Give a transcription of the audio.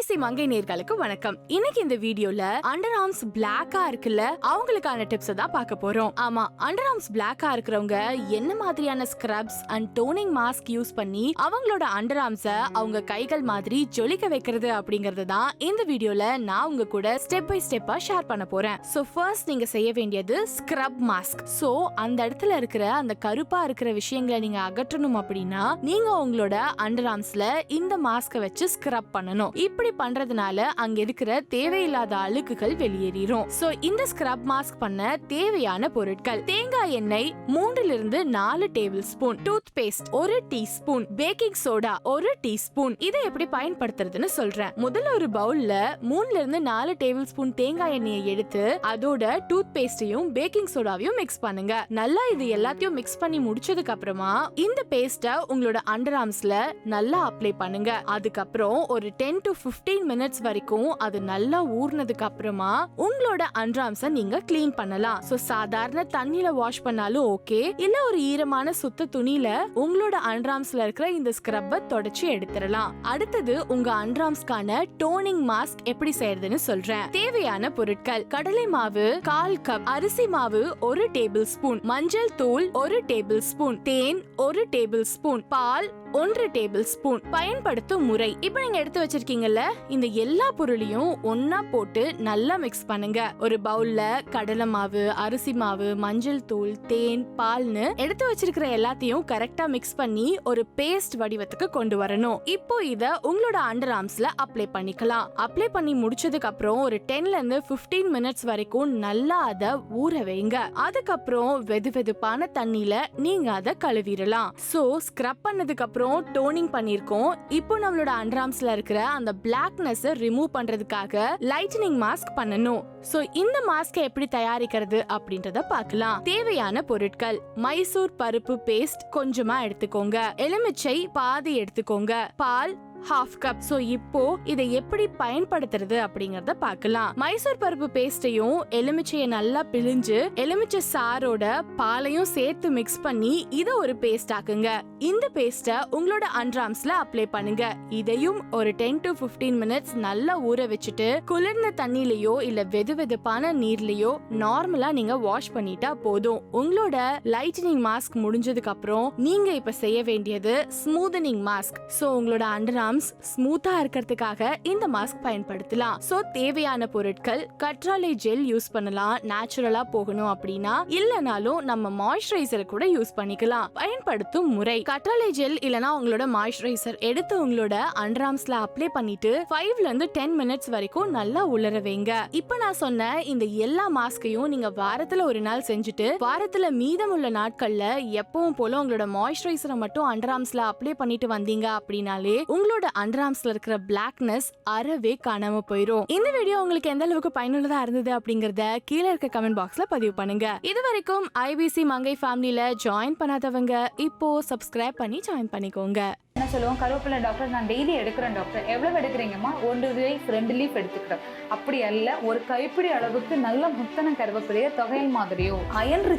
IBC மங்கை நேர்களுக்கு வணக்கம். இன்னைக்கு இந்த வீடியோல அண்டர் ஆர்ம்ஸ் பிளாக்கா இருக்குல்ல, அவங்களுக்கான டிப்ஸ் தான் பார்க்க போறோம். ஆமா, அண்டர் ஆர்ம்ஸ் பிளாக்கா இருக்கிறவங்க என்ன மாதிரியான scraps and toning mask use பண்ணி அவங்களோட அண்டர் ஆர்ம்ஸ அவங்க கைகள் மாதிரி ஜொலிக்க வைக்கிறது அப்படிங்கறது தான் இந்த வீடியோல நான் உங்க கூட ஸ்டெப் பை ஸ்டெப்பா ஷேர் பண்ண போறேன். சோ ஃபர்ஸ்ட் நீங்க செய்ய வேண்டியது ஸ்க்ரப் மாஸ்க். சோ அந்த இடத்துல இருக்கிற அந்த கருப்பா இருக்கிற விஷயங்களை நீங்க அகற்றணும் அப்படின்னா நீங்க உங்களோட அண்டர் ஆர்ம்ஸ்ல இந்த மாஸ்க வச்சு ஸ்க்ரப் பண்ணணும். இப்படி பண்றதுனால அங்க இருக்கிற தேவையில்லாத அழுக்குகள் வெளியேறிரும். சோ இந்த ஸ்க்ரப் மாஸ்க் பண்ண தேவையான பொருட்கள்: தேங்காய் எண்ணெய் 3 to 4 tablespoon, toothpaste 1 teaspoon, baking soda 1 teaspoon. இதை எப்படி பயன்படுத்துறதுன்னு சொல்றேன். முதல்ல ஒரு பவுல்ல 3 to 4 டேபிள் ஸ்பூன் தேங்காய் எண்ணெயை எடுத்து அதோட டூத் பேஸ்டையும் பேக்கிங் சோடாவையும் மிக்ஸ் பண்ணுங்க. நல்லா இது எல்லாத்தையும் மிக்ஸ் பண்ணி முடிச்சதுக்கு அப்புறமா இந்த பேஸ்ட உங்களோட அண்டர் ஆர்ம்ஸ்ல நல்லா அப்ளை பண்ணுங்க. அதுக்கப்புறம் ஒரு 10 to 15 மினிட்ஸ் வரைக்கும் அது நல்லா ஊர்னதுக்கு அப்புறமா உங்களோட அண்டர் ஆர்ம்ஸ நீங்க கிளீன் பண்ணலாம். சோ சாதாரண தண்ணில வாஷ் பண்ணாலும் ஓகே, இல்ல ஒரு ஈரமான சுத்த துணியில உங்களோட அண்டர் ஆர்ம்ஸ்ல இருக்கிற இந்த ஸ்க்ரப்ப தொடச்சு எடுத்துடலாம். அடுத்தது உங்க அண்டர் ஆர்ம்ஸ்க்கான டோனிங் மாஸ்க் எப்படி செய்யறதுன்னு சொல்றேன். தேவையான பொருட்கள்: கடலை மாவு 1/4 கப், அரிசி மாவு 1 டேபிள் ஸ்பூன், மஞ்சள் தூள் 1 டேபிள் ஸ்பூன், தேன் 1 டேபிள் ஸ்பூன், பால் 1 டேபிள் ஸ்பூன். பயன்படுத்தும் முறை: இப்ப நீங்க எடுத்து வச்சிருக்கீங்கல்ல, இந்த எல்லா பொருளையும் ஒன்னா போட்டு நல்லா மிக்ஸ் பண்ணுங்க. ஒரு பவுல்ல கடலை மாவு, அரிசி மாவு, மஞ்சள் தூள், தேன், பால்னு எடுத்து வச்சிருக்கிற எல்லாத்தையும் கரெக்டா மிக்ஸ் பண்ணி ஒரு பேஸ்ட் வடிவத்துக்கு கொண்டு வரணும். இப்போ இத உங்களோட அண்டர் ஆர்ம்ஸ்ல அப்ளை பண்ணிக்கலாம். அப்ளை பண்ணி முடிச்சதுக்கு அப்புறம் ஒரு 10 to 15 மினிட்ஸ் வரைக்கும் நல்லா அத ஊற வைங்க. அதுக்கப்புறம் வெதுவெதுப்பான தண்ணியில நீங்க அத கழுவிடலாம். சோ ஸ்க்ரப் பண்ணதுக்கு அப்புறம் டோனிங் பண்ணிருக்கோம். இப்போ நம்மளோட அண்டர் ஆர்ம்ஸ்ல இருக்கிற அந்த பிளாக்னஸ் ரிமூவ் பண்றதுக்காக லைட்டனிங் மாஸ்க் பண்ணணும். சோ இந்த மாஸ்கை எப்படி தயாரிக்கிறது அப்படின்றத பார்க்கலாம். தேவையான பொருட்கள்: மைசூர் பருப்பு பேஸ்ட் கொஞ்சமா எடுத்துக்கோங்க, எலுமிச்சை பாதி எடுத்துக்கோங்க, பால் 1/2 கப். சோ இப்போ இதை எப்படி பயன்படுத்துறது அப்படிங்கறத பார்க்கலாம். மைசூர் பருப்பு பேஸ்டையும் எலுமிச்சையை நல்லா பிழிஞ்சு எலுமிச்சை சாரோட பாலையும் சேர்த்து மிக்ஸ் பண்ணி இத ஒரு பேஸ்ட் ஆக்குங்க. இந்த பேஸ்ட உங்களோட அண்டர் ஆர்ம்ஸ்ல அப்ளை பண்ணுங்க. இதையும் ஒரு 10 to 15 மினிட்ஸ் நல்லா ஊற வச்சுட்டு குளிர்ந்த தண்ணிலயோ இல்ல வெதுவெதுப்பான நீர்லயோ நார்மலா நீங்க வாஷ் பண்ணிட்டா போதும். உங்களோட லைட்டனிங் மாஸ்க் முடிஞ்சதுக்கு அப்புறம் நீங்க இப்ப செய்ய வேண்டியது ஸ்மூதனிங் மாஸ்க். சோ உங்களோட அண்டர் ஆர்ம்ஸ் ஸ்மூத்தா இருக்கிறதுக்காக இந்த மாஸ்க் பயன்படுத்தலாம். சோ தேவையான பொருட்கள்: கற்றாழை ஜெல் யூஸ் பண்ணலாம், நேச்சுரலா போகணும் அப்படின்னா, இல்லனாலும் நம்ம மாய்ஸ்சரைசர் கூட யூஸ் பண்ணிக்கலாம். பயன்படுத்தும் முறை: கற்றாழை ஜெல் இல்லனா உங்களோட மாய்ஸ்சரைசர் எடுத்து உங்களோட அண்டர் ஆர்ம்ஸ்ல அப்ளை பண்ணிட்டு 5 to 10 மினிட்ஸ் வரைக்கும் நல்லா உலர வைங்க. இப்ப நான் சொன்ன இந்த எல்லா மாஸ்கையும் நீங்க வாரத்துல ஒரு நாள் செஞ்சுட்டு வாரத்துல மீதமுள்ள நாட்கள்ல எப்பவும் போல உங்களோட மாய்ஸ்சரைசரை மட்டும் அண்டர் ஆர்ம்ஸ்ல அப்ளை பண்ணிட்டு வந்தீங்க அப்படின்னாலே உங்களோட அண்டர் ஆர்ம்ஸ்ல இருக்கிற பிளாக்னஸ் அறவே காணாம போயிரும். இந்த வீடியோ உங்களுக்கு எந்த அளவுக்கு பயனுள்ளதா இருந்தது அப்படிங்கறத கீழே இருக்க கமெண்ட் பாக்ஸ்ல பதிவு பண்ணுங்க. இது வரைக்கும் ஐபிசி மங்கை ஃபேமிலில ஜாயின் பண்ணாதவங்க இப்போ சப்ஸ்கிரைப் பண்ணி ஜாயின் பண்ணிக்கோங்க. என்ன சொல்லுவோம், கருவேப்பிலை டாக்டர் நான் டெய்லி எடுக்கிறேன் டாக்டர். எவ்வளவு எடுக்கிறீங்கம்மா? 1 லீஃப் 2 லீஃப் எடுத்துக்கிறேன். அப்படி அல்ல, ஒரு கைப்பிடி அளவுக்கு நல்ல முத்தன கருவேப்பிலையை தொகையல் மாதிரியோ அயன் ரிச்